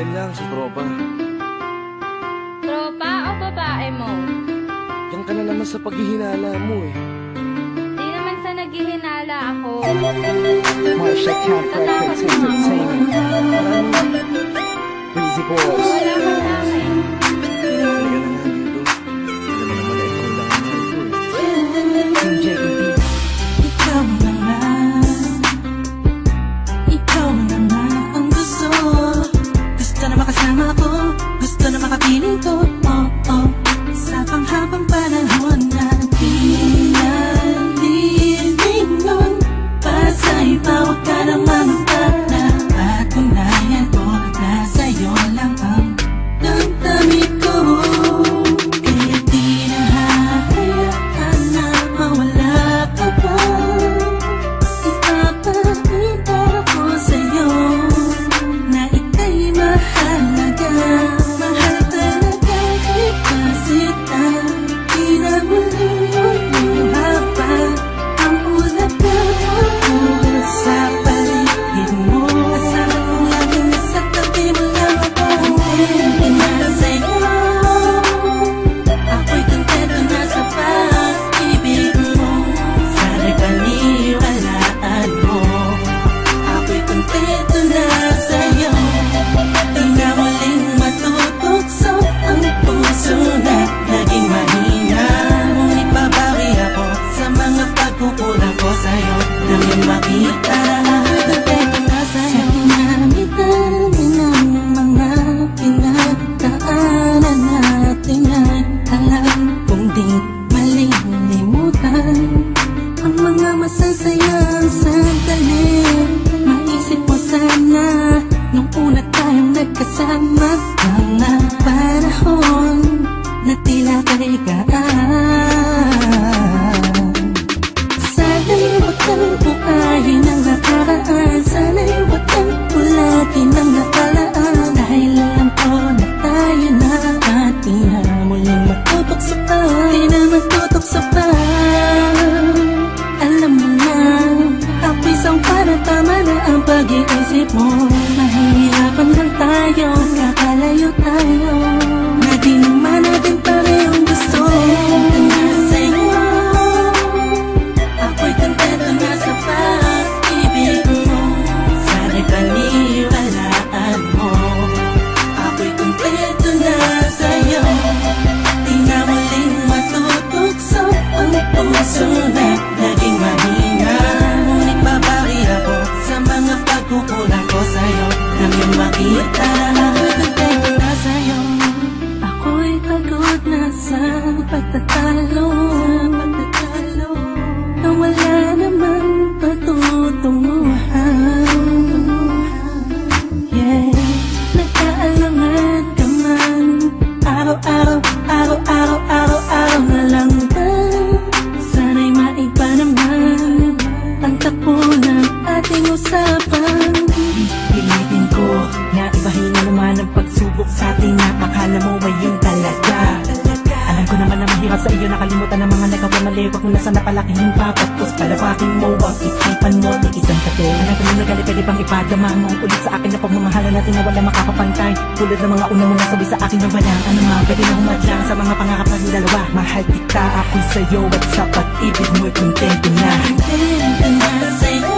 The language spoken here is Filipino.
Diyan lang sa tropa. Tropa o babae mo? Yan ka na naman sa paghihinala mo eh. Di naman sa naghihinala ako. Marsha Camp Records Entertainment. Breezy Boys. Wala ka sa akin. Halika na nga dito. Alam mo naman na ikaw lang ang mahal ko eh. Team JED. Ikaw na nga. Ikaw na nga ang gusto. Gusto na makasama ko. Gusto na makapiling ko. Oh, oh. Sa panghabang panahon na di nalilingon. Pasa'y bawag ka naman para patunayan ko na sa'yo lang ang damdamin ko. Kaya di na hahayaan na mawala ka pa. Ipapakita ko sa'yo na ika'y mahalaga. Mahal talaga kasi di na muli haba ang ulat na sa paligid mo. Kasama kong laging nasa tabi mo lang ako. Kontento na sa'yo. Ako'y kontento na sa pag-ibig mo. Sana'y paniwalaan mo. Ako'y kontento na sa'yo. Di na muling matutokso ang puso na naging mahina. Ngunit babawi ako sa mga pagkukulang ko sa'yo. Nang yung makita kontento na sa'yo. Sa pinamitan ng mga pinagdaanan natin ay alam kong di malilimutan ang mga masasayang sandali. Maisip mo sana nung una tayong nagkasama. Mga panahon na tila kay gaan. Sana'y huwag kang buhayin ang nakaraan. Sana'y huwag kang ulatin ang nakalaan. Dahil alam ko na tayo na at di na muling matutokso pa. Di na matutokso pa. Alam mo na ako'y sangpa na tama na ang pag-iisip mo. Mahihirapan lang tayo, kakalayo tayo. Na di naman natin parehong gusto. Kontento na sa'yo. Ako'y kontento na sa pag-ibig mo. Sana'y paniwalaan mo. Ako'y kontento na sa'yo. Di na muling matutokso ang puso na naging mahina. Ngunit babawi ako sa mga pagkukulang ko sa'yo. Nang yung makita ako'y kontento na sa'yo. Ako'y pagod na sa pagtatalo. Na wala namang patutunguhan. Yeah, nagkaalangan ka man. Araw-araw na lang ba? Sana'y maiba naman ang takbo ng ating usapan. Pilitin ko na ibahin na naman ang pagsubok sa ating akala mo ay yung talaga. Alam ko naman na mahirap sa iyo nakalimutan ang mga nagawa mali. Wag mo na sana palakihin pa. Pagpos palawakin mo ang isipan mo. Isang kape. Alam ko na nagali pwede bang ipadama mo ulit sa akin na pagmamahalan natin na wala makakapantay. Tulad ng mga una mo nasabi sa akin na walang ano nga pwede na humadlang sa mga pangakap natin dalawa. Mahal kita ako'y sa'yo at sa pag-ibig mo'y kontento na. Kontento na sa'yo.